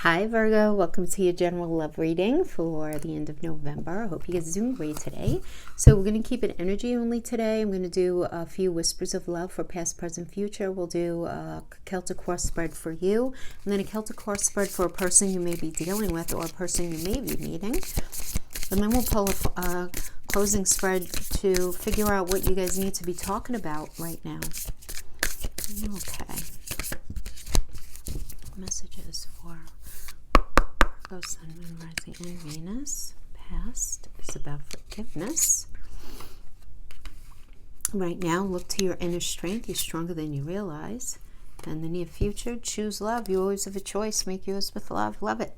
Hi Virgo, welcome to your general love reading for the end of November. I hope you guys are doing great today. So we're going to keep it energy only today. I'm going to do a few whispers of love for past, present, future. We'll do a Celtic cross spread for you, and then a Celtic cross spread for a person you may be dealing with or a person you may be meeting. And then we'll pull a closing spread to figure out what you guys need to be talking about right now. Okay. Messages for Virgo, Sun, Moon, Rising, and Venus. Past is about forgiveness. Right now, look to your inner strength. You're stronger than you realize. And the near future, choose love. You always have a choice. Make yours with love. Love it.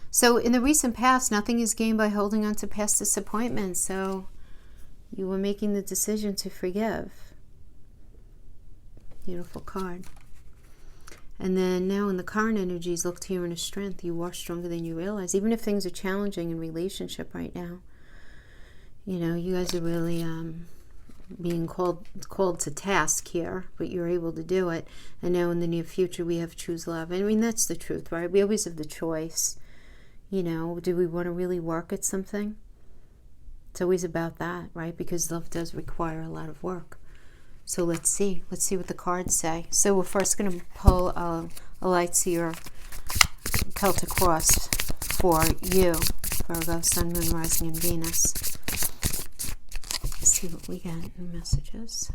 So in the recent past, nothing is gained by holding on to past disappointments. So you were making the decision to forgive. Beautiful card. And then now in the current energies, look to your inner strength. You are stronger than you realize. Even if things are challenging in relationship right now, you know, you guys are really being called to task here, but you're able to do it. And now in the near future, we have choose love. I mean, that's the truth, right? We always have the choice. You know, do we want to really work at something? It's always about that, right? Because love does require a lot of work. So let's see what the cards say. So we're first going to pull a light seer Celtic cross for you, Virgo, Sun, Moon, Rising, and Venus. Let's see what we get in messages.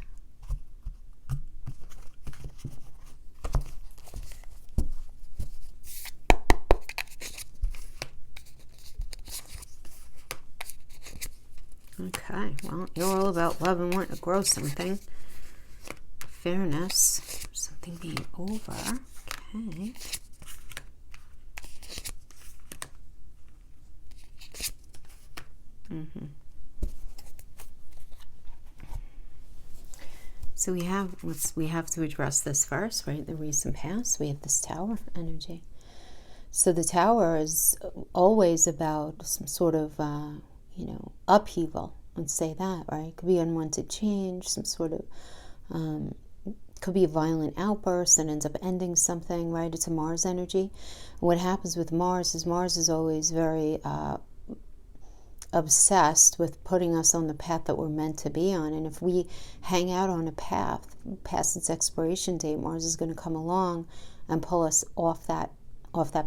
Okay, well, you're all about love and wanting to grow something. Fairness, something being over. Okay. So we have to address this first, right? The recent past, we have this Tower energy. So the Tower is always about some sort of, upheaval. Let's say that, right? It could be unwanted change, some sort of, could be a violent outburst that ends up ending something, right? It's a Mars energy. What happens with Mars is always very obsessed with putting us on the path that we're meant to be on. And if we hang out on a path past its expiration date, Mars is going to come along and pull us off that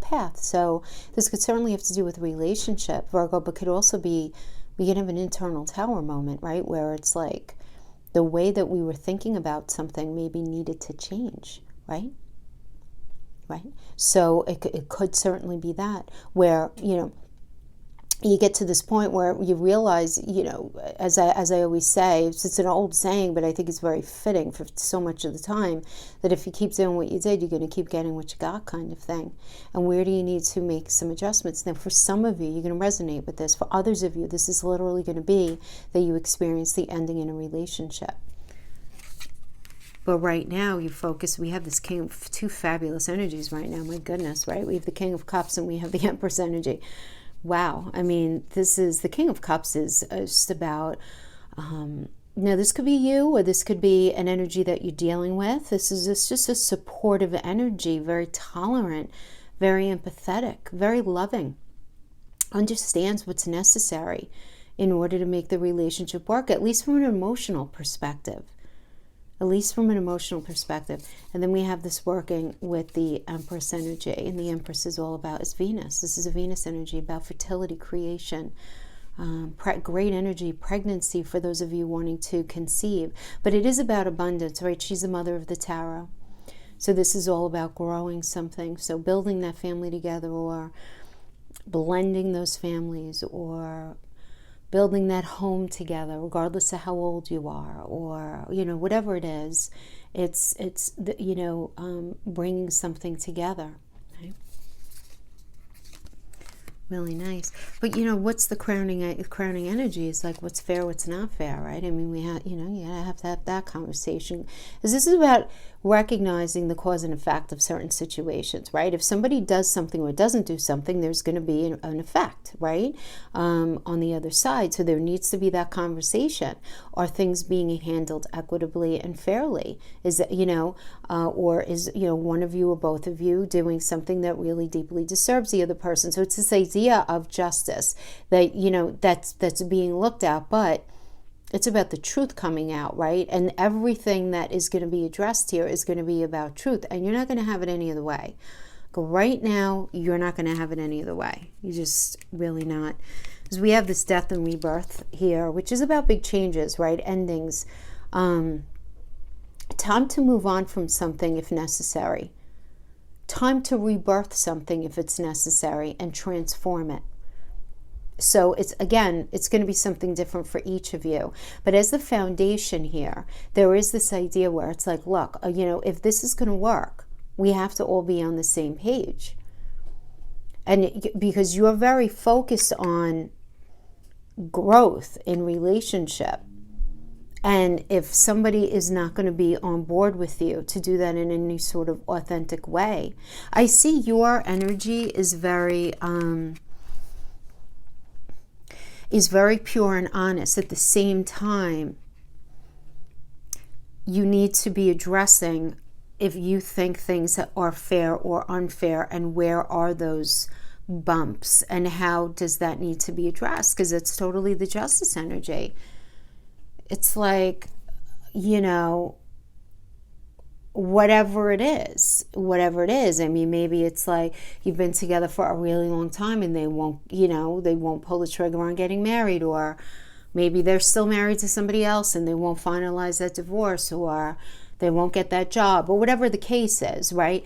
path. So this could certainly have to do with relationship, Virgo, but could also be, we can have an internal Tower moment, right? Where it's like, the way that we were thinking about something maybe needed to change, right? Right? So it could certainly be that, where, you get to this point where you realize, as I always say, it's an old saying, but I think it's very fitting for so much of the time, that if you keep doing what you did, you're going to keep getting what you got, kind of thing. And where do you need to make some adjustments? Now, for some of you, you're going to resonate with this. For others of you, this is literally going to be that you experience the ending in a relationship. But right now, you focus, we have this King of two fabulous energies right now. My goodness, right? We have the King of Cups and we have the Empress energy. Wow. I mean, the King of Cups is just about, now this could be you, or this could be an energy that you're dealing with. This is just a supportive energy, very tolerant, very empathetic, very loving, understands what's necessary in order to make the relationship work, at least from an emotional perspective. And then we have this working with the Empress energy, and the Empress is all about is Venus. This is a Venus energy about fertility, creation, great energy, pregnancy for those of you wanting to conceive. But it is about abundance, right? She's the mother of the tarot. So this is all about growing something. So building that family together, or blending those families, or building that home together, regardless of how old you are, or, whatever it is, it's bringing something together. Right? Really nice. But, what's the crowning energy is like, what's fair, what's not fair, right? I mean, we have, you have to have that conversation. Because this is about recognizing the cause and effect of certain situations, right? If somebody does something or doesn't do something, there's going to be an effect, right? On the other side. So there needs to be that conversation. Are things being handled equitably and fairly? Is that, or is, one of you or both of you doing something that really deeply disturbs the other person? So it's this idea of justice that, that's being looked at, but it's about the truth coming out, right? And everything that is going to be addressed here is going to be about truth. And you're not going to have it any other way. Right now, you're not going to have it any other way. You're just really not. Because we have this death and rebirth here, which is about big changes, right? Endings. Time to move on from something if necessary. Time to rebirth something if it's necessary and transform it. So it's going to be something different for each of you. But as the foundation here, there is this idea where it's like, look, if this is going to work, we have to all be on the same page. And because you're very focused on growth in relationship. And if somebody is not going to be on board with you to do that in any sort of authentic way, I see your energy is very pure and honest. At the same time, you need to be addressing if you think things are fair or unfair, and where are those bumps and how does that need to be addressed? Because it's totally the justice energy. It's like, whatever it is. I mean, maybe it's like you've been together for a really long time and they won't pull the trigger on getting married, or maybe they're still married to somebody else and they won't finalize that divorce, or they won't get that job, or whatever the case is, right?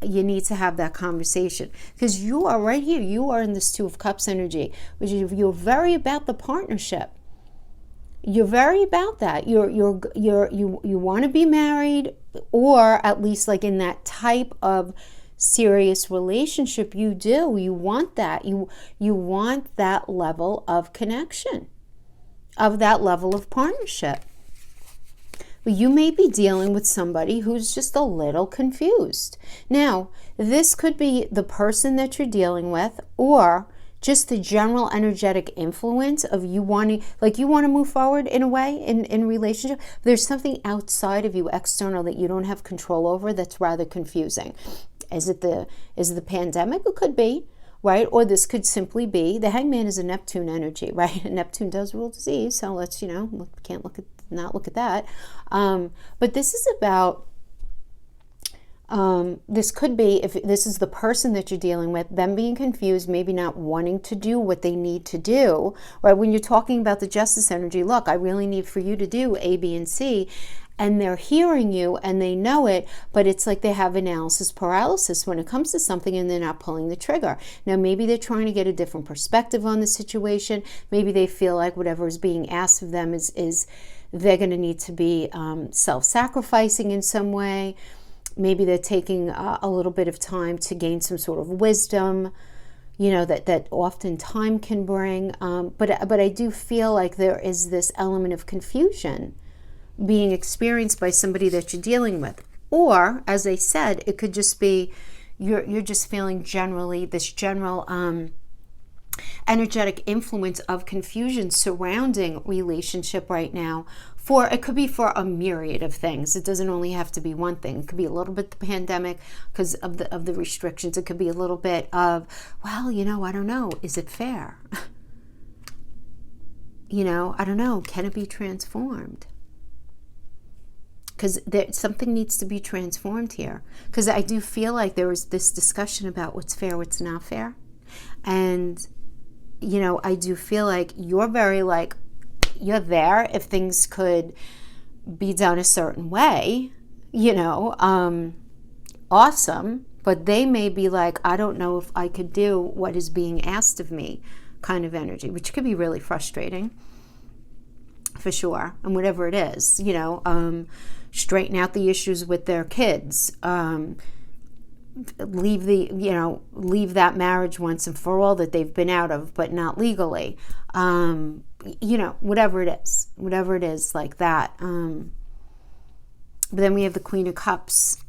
You need to have that conversation, because you are right here. You are in this Two of Cups energy, which you're very about the partnership. You're very about that. You want to be married, or at least like in that type of serious relationship. You want that. You want that level of connection, of that level of partnership. But you may be dealing with somebody who's just a little confused. Now, this could be the person that you're dealing with, or just the general energetic influence of you wanting, like you want to move forward in a way in relationship. There's something outside of you, external, that you don't have control over, that's rather confusing. Is it the pandemic? It could be, right? Or this could simply be, the Hangman is a Neptune energy, right? And Neptune does rule disease, so let's, can't not look at that. But this is about, this could be, if this is the person that you're dealing with, them being confused, maybe not wanting to do what they need to do, right? When you're talking about the justice energy, look, I really need for you to do A, B, and C, and they're hearing you and they know it, but it's like they have analysis paralysis when it comes to something and they're not pulling the trigger. Now, maybe they're trying to get a different perspective on the situation. Maybe they feel like whatever is being asked of them is they're going to need to be self-sacrificing in some way. Maybe they're taking a little bit of time to gain some sort of wisdom, that often time can bring. But I do feel like there is this element of confusion being experienced by somebody that you're dealing with. Or, as I said, it could just be you're just feeling generally this general energetic influence of confusion surrounding relationship right now. It could be for a myriad of things. It doesn't only have to be one thing. It could be a little bit the pandemic because of the restrictions. It could be a little bit of, well, I don't know. Is it fair? I don't know. Can it be transformed? Because something needs to be transformed here. Because I do feel like there was this discussion about what's fair, what's not fair. And, I do feel like you're very you're there if things could be done a certain way, awesome. But they may be like, I don't know if I could do what is being asked of me kind of energy, which could be really frustrating for sure. And whatever it is, straighten out the issues with their kids, leave that marriage once and for all that they've been out of, but not legally, whatever it is like that. But then we have the Queen of Cups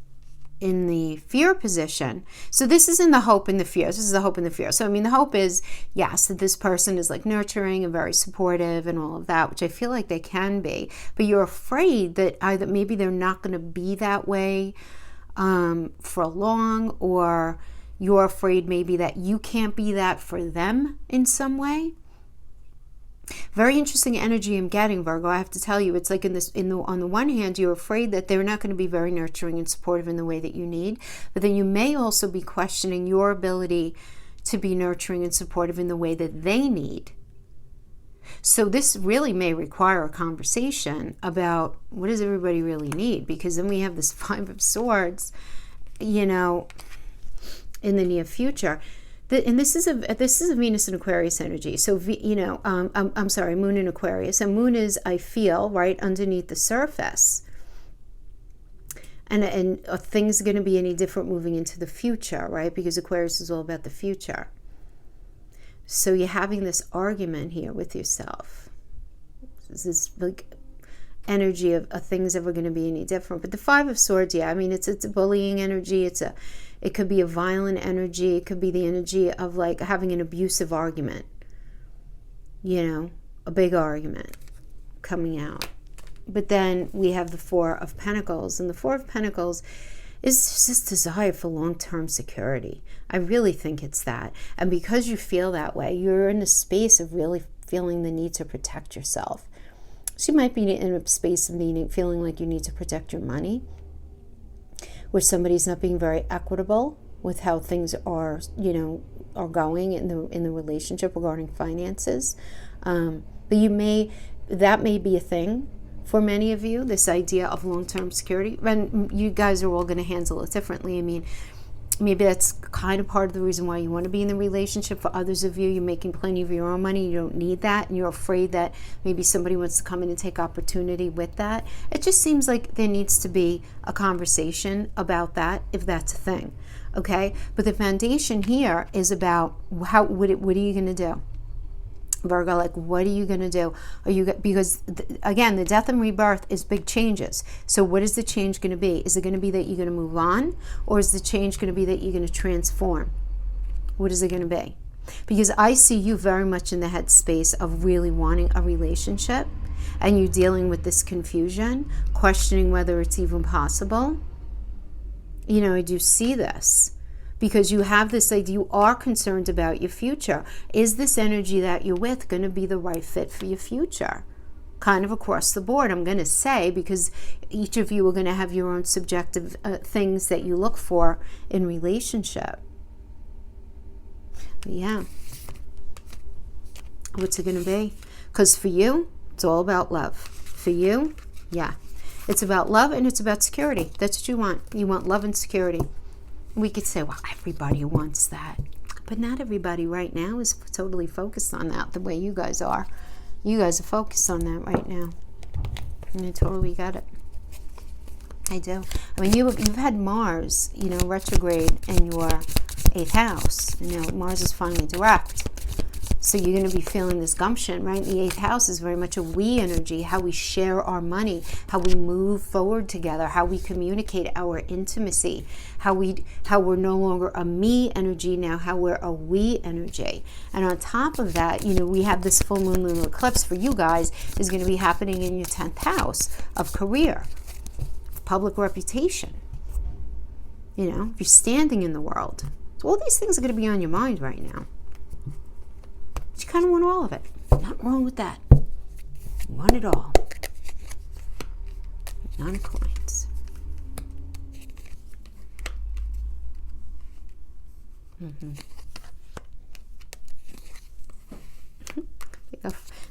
in the fear position. So this is in the hope and the fear. This is the hope and the fear. So I mean, the hope is, yes, that this person is like nurturing and very supportive and all of that, which I feel like they can be. But you're afraid that either maybe they're not going to be that way for long, or you're afraid maybe that you can't be that for them in some way. Very interesting energy I'm getting, Virgo. I have to tell you, it's like on the one hand, you're afraid that they're not going to be very nurturing and supportive in the way that you need, but then you may also be questioning your ability to be nurturing and supportive in the way that they need. So this really may require a conversation about what does everybody really need, because then we have this Five of Swords, in the near future. And this is a Venus and Aquarius energy. So, I'm sorry, Moon in Aquarius. And Moon is, I feel, right underneath the surface. And are things going to be any different moving into the future, right? Because Aquarius is all about the future. So you're having this argument here with yourself. This is like energy of things ever going to be any different. But the Five of Swords, yeah, I mean, it's a bullying energy. It could be a violent energy. It could be the energy of like having an abusive argument. A big argument coming out. But then we have the Four of Pentacles. And the Four of Pentacles is this desire for long-term security. I really think it's that. And because you feel that way, you're in a space of really feeling the need to protect yourself. So you might be in a space of feeling like you need to protect your money, where somebody's not being very equitable with how things are, are going in the relationship regarding finances. But that may be a thing for many of you, this idea of long-term security. And you guys are all going to handle it differently. I mean, maybe that's kind of part of the reason why you want to be in the relationship. For others of you, you're making plenty of your own money. You don't need that. And you're afraid that maybe somebody wants to come in and take opportunity with that. It just seems like there needs to be a conversation about that, if that's a thing. Okay? But the foundation here is about what are you going to do? Virgo, like, what are you going to do? Because again, the death and rebirth is big changes. So what is the change going to be? Is it going to be that you're going to move on? Or is the change going to be that you're going to transform? What is it going to be? Because I see you very much in the headspace of really wanting a relationship, and you dealing with this confusion, questioning whether it's even possible. I do see this. Because you have this idea, you are concerned about your future. Is this energy that you're with going to be the right fit for your future? Kind of across the board, I'm going to say, because each of you are going to have your own subjective things that you look for in relationship. But yeah. What's it going to be? Because for you, it's all about love. For you, yeah. It's about love and it's about security. That's what you want. You want love and security. We could say, well, everybody wants that. But not everybody right now is totally focused on that the way you guys are. You guys are focused on that right now. And I totally get it. I do. I mean, you've had Mars, retrograde in your 8th house. Mars is finally direct. So you're going to be feeling this gumption, right? The 8th house is very much a we energy, how we share our money, how we move forward together, how we communicate our intimacy, how we're no longer a me energy now, how we're a we energy. And on top of that, we have this full moon lunar eclipse for you guys is going to be happening in your 10th house of career, public reputation. If you're standing in the world. So all these things are going to be on your mind right now. But you kind of want all of it. Nothing wrong with that. You want it all. 9 of coins.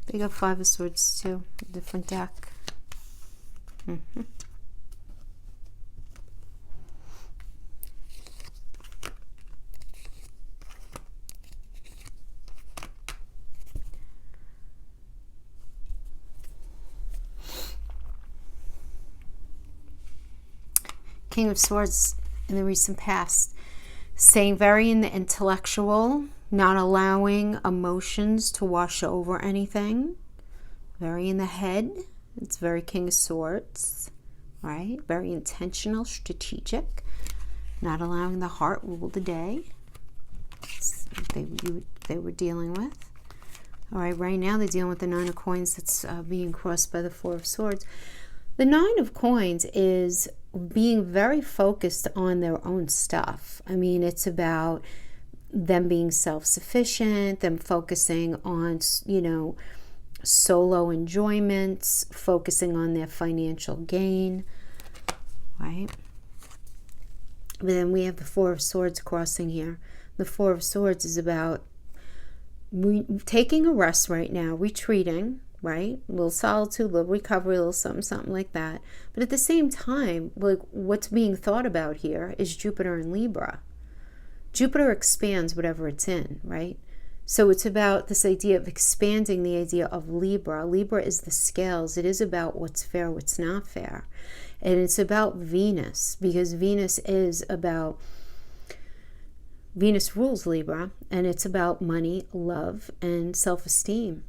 They got 5 of Swords too. A different deck. King of Swords in the recent past, staying very in the intellectual, not allowing emotions to wash over anything, very in the head. It's very King of Swords, All right, very intentional, strategic, not allowing the heart rule the day. They were dealing with. All right now they're dealing with the Nine of Coins that's being crossed by the Four of Swords. The Nine of Coins is being very focused on their own stuff. I mean, it's about them being self-sufficient, them focusing on, solo enjoyments, focusing on their financial gain, right? But then we have the Four of Swords crossing here. The Four of Swords is about taking a rest right now, retreating, right? A little solitude, a little recovery, a little something like that. But at the same time, like what's being thought about here is Jupiter and Libra. Jupiter expands whatever it's in, right? So it's about this idea of expanding the idea of Libra. Libra is the scales. It is about what's fair, what's not fair. And it's about Venus, because Venus rules Libra, and it's about money, love, and self-esteem,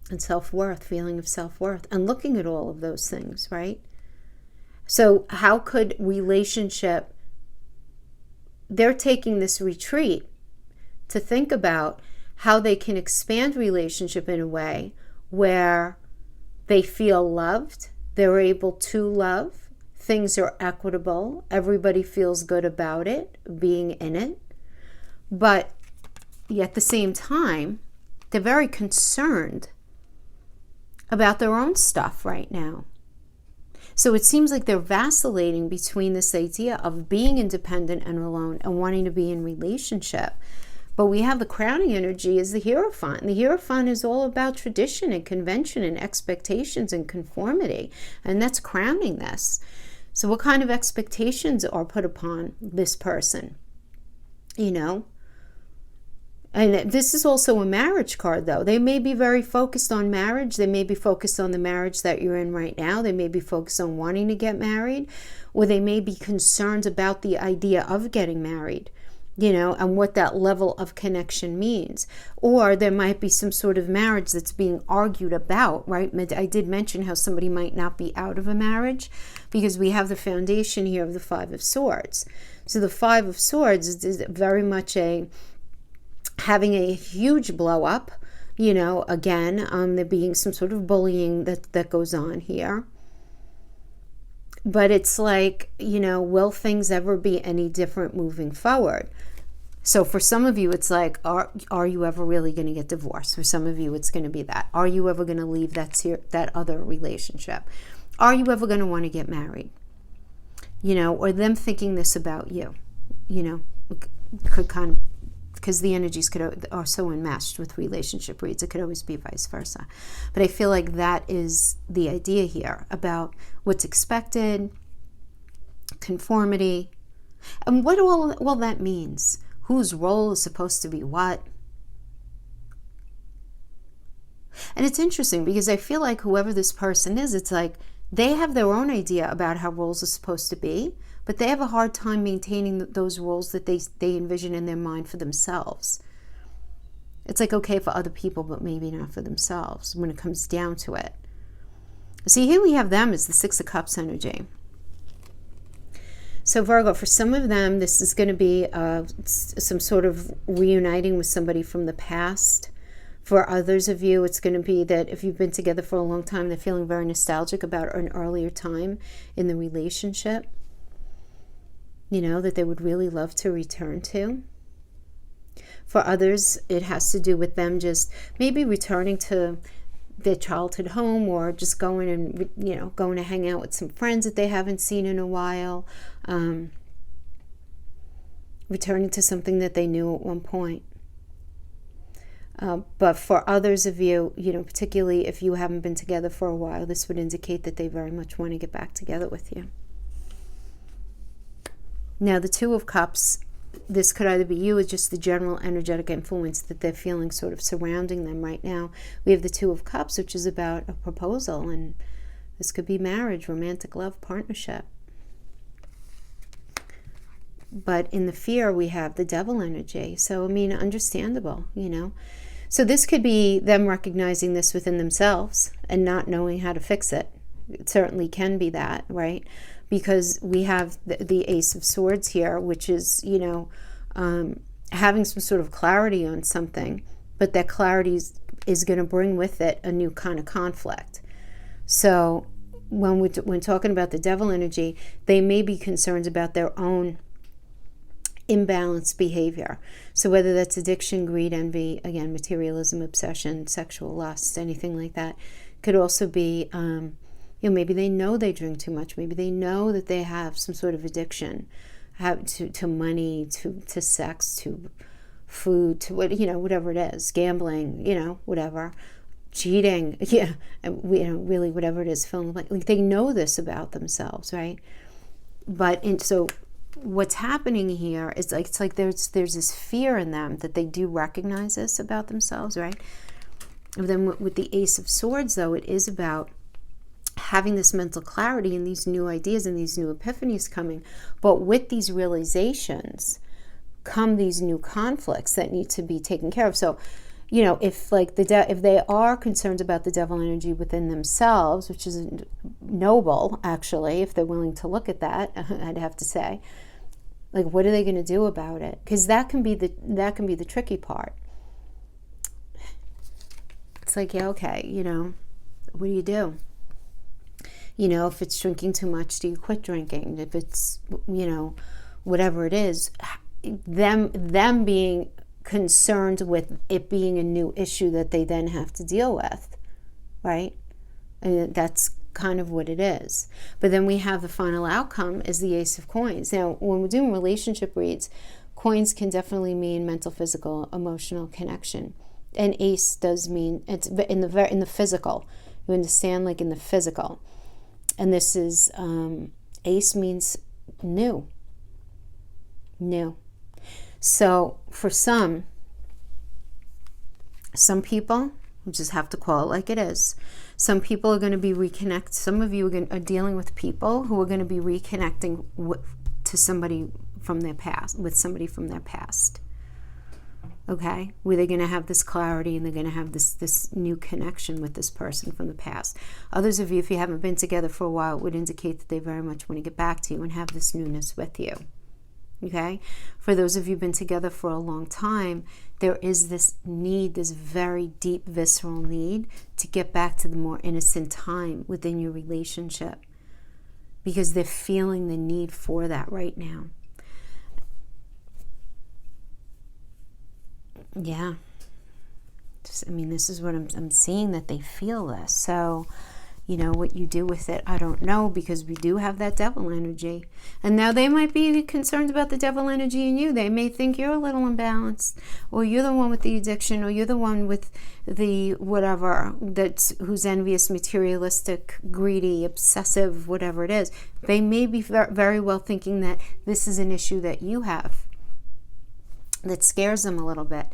and self-worth, feeling of self-worth, and looking at all of those things, right? So how could relationship, they're taking this retreat to think about how they can expand relationship in a way where they feel loved, they're able to love, things are equitable, everybody feels good about it, being in it. But at the same time, they're very concerned about their own stuff right now. So it seems like they're vacillating between this idea of being independent and alone and wanting to be in relationship. But we have the crowning energy is the Hierophant. And the Hierophant is all about tradition and convention and expectations and conformity. And that's crowning this. So what kind of expectations are put upon this person? And this is also a marriage card, though. They may be very focused on marriage. They may be focused on the marriage that you're in right now. They may be focused on wanting to get married, or they may be concerned about the idea of getting married, and what that level of connection means. Or there might be some sort of marriage that's being argued about, right? I did mention how somebody might not be out of a marriage because we have the foundation here of the Five of Swords. So the Five of Swords is very much having a huge blow up, again, there being some sort of bullying that goes on here. But it's like, will things ever be any different moving forward? So for some of you, it's like, are you ever really going to get divorced? For some of you, it's going to be that. Are you ever going to leave that other relationship? Are you ever going to want to get married? Or them thinking this about you, could kind of, because the energies are so enmeshed with relationship reads, it could always be vice versa. But I feel like that is the idea here about what's expected, conformity, and what all that means. Whose role is supposed to be what? And it's interesting because I feel like whoever this person is, it's like they have their own idea about how roles are supposed to be, but they have a hard time maintaining those roles that they envision in their mind for themselves. It's like okay for other people, but maybe not for themselves when it comes down to it. See, here we have them as the Six of Cups energy. So Virgo, for some of them, this is going to be some sort of reuniting with somebody from the past. For others of you, it's going to be that if you've been together for a long time, they're feeling very nostalgic about an earlier time in the relationship, that they would really love to return to. For others, it has to do with them just maybe returning to their childhood home, or just going and going to hang out with some friends that they haven't seen in a while, returning to something that they knew at one point. But for others of you, particularly if you haven't been together for a while, this would indicate that they very much want to get back together with you. Now, the Two of Cups, this could either be you or just the general energetic influence that they're feeling sort of surrounding them right now. We have the Two of Cups, which is about a proposal, and this could be marriage, romantic love, partnership. But in the fear, we have the Devil energy. So, understandable, So this could be them recognizing this within themselves and not knowing how to fix it, It certainly can be that, right? Because we have the Ace of Swords here, which is, having some sort of clarity on something, but that clarity is going to bring with it a new kind of conflict. So when talking about the devil energy, they may be concerned about their own imbalanced behavior. So whether that's addiction, greed, envy, again, materialism, obsession, sexual lust, anything like that, could also be, maybe they know they drink too much. Maybe they know that they have some sort of addiction to money, to sex, to food, to whatever it is, gambling, whatever, cheating, really whatever it is, feeling like they know this about themselves, right? So what's happening here is it's like there's this fear in them that they do recognize this about themselves, right? And then with the Ace of Swords, though, it is about having this mental clarity and these new ideas and these new epiphanies coming. But with these realizations come these new conflicts that need to be taken care of. So, if if they are concerned about the devil energy within themselves, which is noble, actually, if they're willing to look at that, I'd have to say, what are they going to do about it? Because that can be the tricky part. It's okay, what do you do? If it's drinking too much, do you quit drinking? If it's, whatever it is, them being concerned with it being a new issue that they then have to deal with, right? And that's kind of what it is. But then we have the final outcome is the Ace of Coins. Now, when we're doing relationship reads, coins can definitely mean mental, physical, emotional connection. And ace does mean it's in the physical. You understand, in the physical. And this is ace means new. So for some people, we just have to call it like it is. Some people are going to be reconnect. Some of you are dealing with people who are going to be reconnecting to somebody from their past, with somebody from their past. Okay, where they're going to have this clarity and they're going to have this new connection with this person from the past. Others of you, if you haven't been together for a while, it would indicate that they very much want to get back to you and have this newness with you. Okay, for those of you who've been together for a long time, there is this need, this very deep, visceral need to get back to the more innocent time within your relationship, because they're feeling the need for that right now. Yeah, this is what I'm seeing, that they feel this. So, what you do with it, I don't know, because we do have that devil energy. And now they might be concerned about the devil energy in you. They may think you're a little imbalanced, or you're the one with the addiction, or you're the one with the whatever, who's envious, materialistic, greedy, obsessive, whatever it is. They may be very well thinking that this is an issue that you have that scares them a little bit,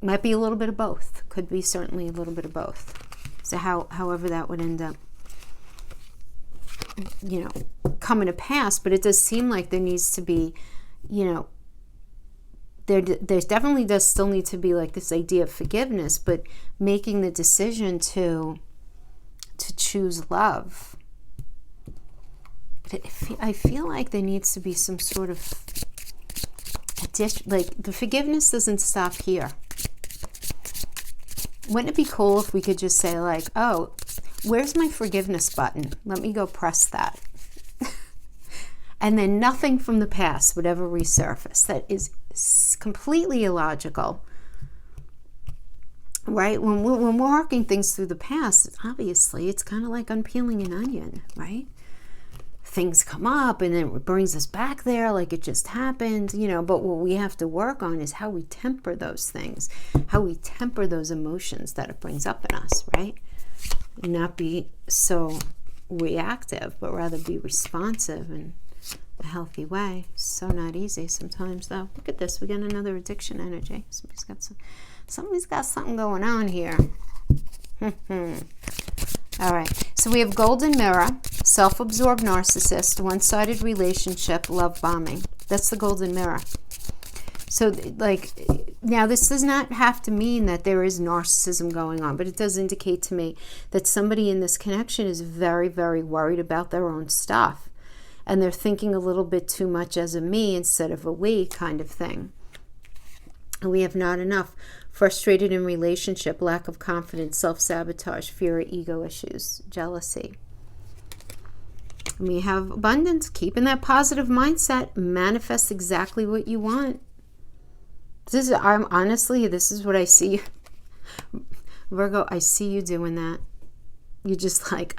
Might be a little bit of both. Could be certainly a little bit of both. So however that would end up, coming to pass. But it does seem like there needs to be, there definitely does still need to be this idea of forgiveness, but making the decision to choose love. But I feel like there needs to be some sort of addition. The forgiveness doesn't stop here. Wouldn't it be cool if we could just say oh, where's my forgiveness button? Let me go press that. And then nothing from the past would ever resurface. That is completely illogical. Right? When we're working things through the past, obviously, it's kind of like unpeeling an onion, right? Things come up and then it brings us back there like it just happened, but what we have to work on is how we temper those things, how we temper those emotions that it brings up in us, right? And not be so reactive, but rather be responsive in a healthy way. So not easy sometimes, though. Look at this. We got another addiction energy. Somebody's got something going on here. All right, so we have golden mirror, self-absorbed narcissist, one-sided relationship, love bombing. That's the golden mirror. So Now, this does not have to mean that there is narcissism going on, but it does indicate to me that somebody in this connection is very, very worried about their own stuff. And they're thinking a little bit too much as a me instead of a we kind of thing. And we have not enough. Frustrated in relationship, lack of confidence, self-sabotage, fear or ego issues, jealousy. And we have abundance, keeping that positive mindset, manifest exactly what you want. This is what I see. Virgo, I see you doing that. You're just like,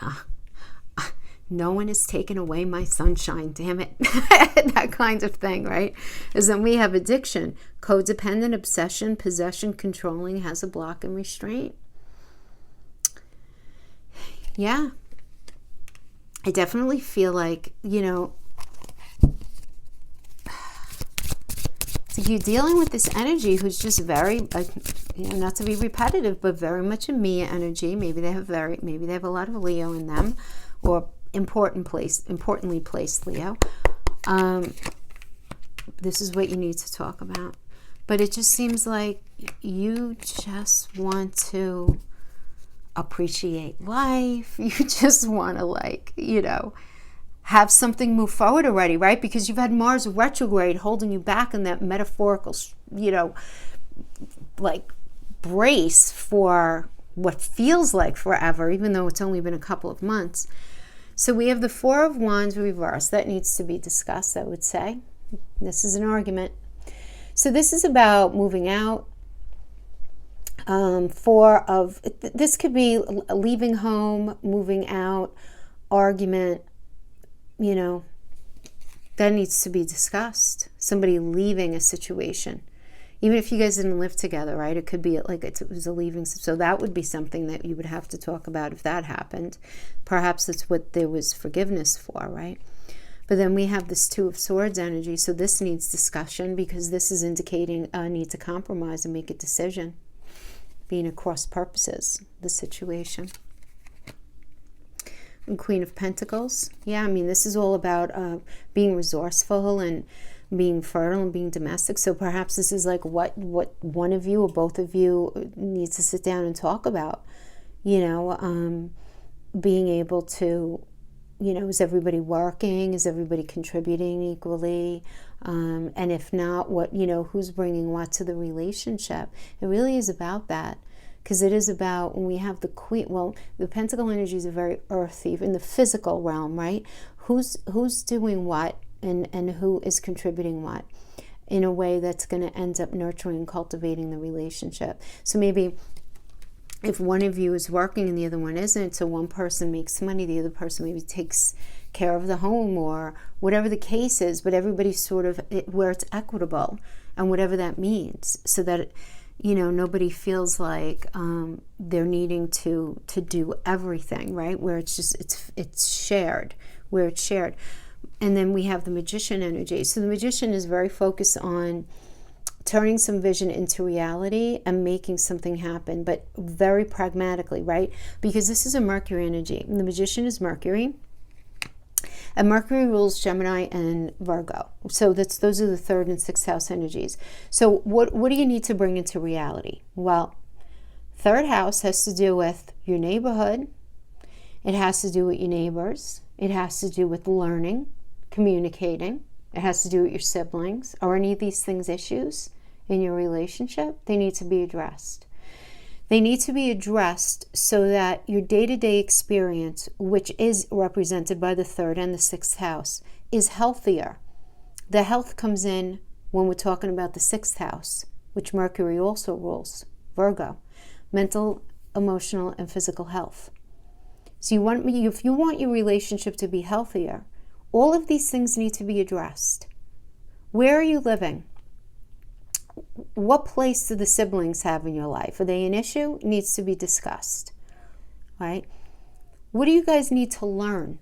no one is taking away my sunshine, damn it. That kind of thing, right? Is then we have addiction, codependent, obsession, possession, controlling, has a block and restraint. Yeah. I definitely feel like, so you're dealing with this energy who's just very, not to be repetitive, but very much a me energy. Maybe they have a lot of Leo in them, or importantly placed Leo. This is what you need to talk about. But it just seems like you just want to appreciate life. You just want to have something move forward already, right? Because you've had Mars retrograde holding you back in that metaphorical, brace for what feels like forever, even though it's only been a couple of months. So we have the Four of Wands reversed. That needs to be discussed, I would say. This is an argument. So this is about moving out. This could be leaving home, moving out, argument, that needs to be discussed. Somebody leaving a situation. Even if you guys didn't live together, right? It could be like it was a leaving. So that would be something that you would have to talk about if that happened. Perhaps that's what there was forgiveness for, right? But then we have this Two of Swords energy. So this needs discussion because this is indicating a need to compromise and make a decision. Being across purposes, the situation. And Queen of Pentacles. Yeah, this is all about being resourceful and being fertile and being domestic. So perhaps this is like what one of you or both of you needs to sit down and talk about. Being able to, is everybody working? Is everybody contributing equally? And if not, who's bringing what to the relationship? It really is about that. Because it is about, when we have the Queen, the Pentacle energies are very earthy in the physical realm, right? Who's doing what and who is contributing what in a way that's going to end up nurturing and cultivating the relationship. So maybe if one of you is working and the other one isn't, so one person makes money, the other person maybe takes care of the home or whatever the case is, but everybody's sort of where it's equitable and whatever that means, so that nobody feels like they're needing to do everything, right? Where it's just, it's shared, where it's shared. And then we have the Magician energy. So the Magician is very focused on turning some vision into reality and making something happen, but very pragmatically, right? Because this is a Mercury energy. And the Magician is Mercury. And Mercury rules Gemini and Virgo. So those are the third and sixth house energies. So what do you need to bring into reality? Well, third house has to do with your neighborhood. It has to do with your neighbors. It has to do with learning, communicating. It has to do with your siblings. Are any of these things issues in your relationship? They need to be addressed. They need to be addressed so that your day-to-day experience, which is represented by the third and the sixth house, is healthier. The health comes in when we're talking about the sixth house, which Mercury also rules, Virgo, mental, emotional, and physical health. So if you want your relationship to be healthier, all of these things need to be addressed. Where are you living? What place do the siblings have in your life? Are they an issue? It needs to be discussed, right? What do you guys need to learn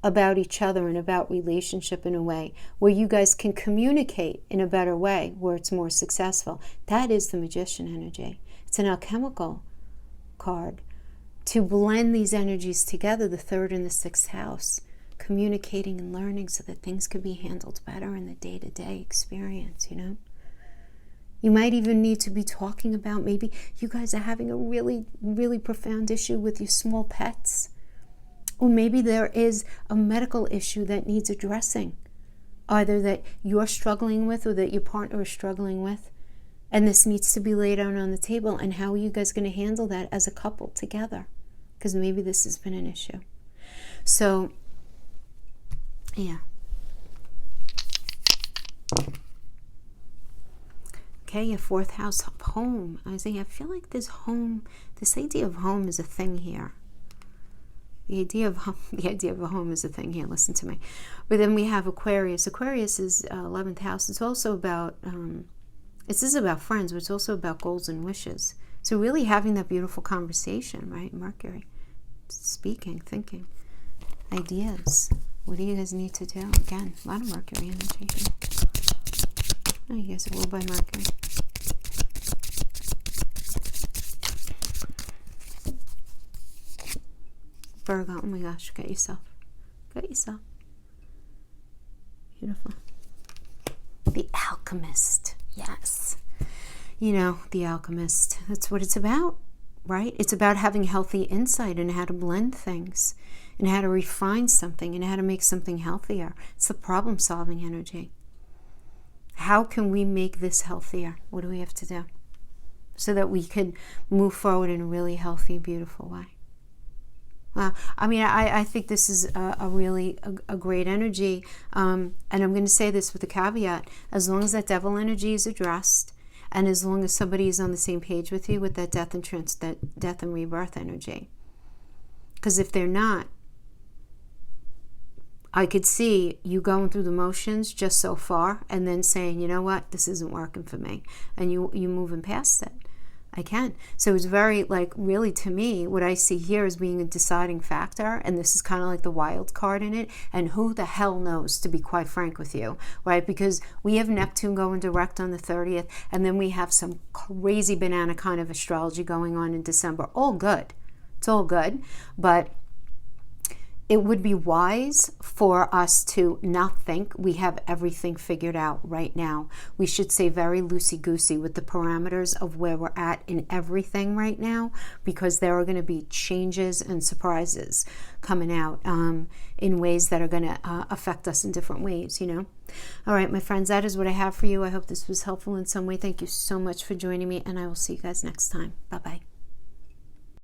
about each other and about relationship in a way where you guys can communicate in a better way, where it's more successful? That is the Magician energy. It's an alchemical card to blend these energies together, the third and the sixth house, communicating and learning so that things could be handled better in the day-to-day experience, You might even need to be talking about, maybe you guys are having a really, really profound issue with your small pets. Or maybe there is a medical issue that needs addressing, either that you're struggling with or that your partner is struggling with. And this needs to be laid out on the table. And how are you guys going to handle that as a couple together? Because maybe this has been an issue. So, yeah. Okay, your fourth house, home. I feel like this idea of home is a thing here. The idea of a home is a thing here. Listen to me. But then we have Aquarius. Aquarius is 11th house. It's also about, this is about friends, but it's also about goals and wishes. So really having that beautiful conversation, right? Mercury. Speaking, thinking, ideas. What do you guys need to do? Again, a lot of Mercury energy here. Oh, you guys are ruled by Mercury. Virgo, oh my gosh, get yourself. Beautiful. The Alchemist, yes. You know, the Alchemist, that's what it's about, right? It's about having healthy insight and how to blend things and how to refine something and how to make something healthier. It's the problem-solving energy. How can we make this healthier? What do we have to do so that we can move forward in a really healthy, beautiful way? Well, I mean, I think this is a really great energy. And I'm going to say this with a caveat. As long as that devil energy is addressed, and as long as somebody is on the same page with you with that death and rebirth energy. Because if they're not, I could see you going through the motions just so far and then saying, you know what, this isn't working for me. And you moving past it. I can. So it's very, like, really, to me, what I see here as being a deciding factor, and this is kind of like the wild card in it, and who the hell knows, to be quite frank with you, right? Because we have Neptune going direct on the 30th, and then we have some crazy banana kind of astrology going on in December. All good. It's all good. But it would be wise for us to not think we have everything figured out right now. We should stay very loosey-goosey with the parameters of where we're at in everything right now, because there are going to be changes and surprises coming out in ways that are going to affect us in different ways, you know. All right, my friends, that is what I have for you. I hope this was helpful in some way. Thank you so much for joining me, and I will see you guys next time. Bye-bye.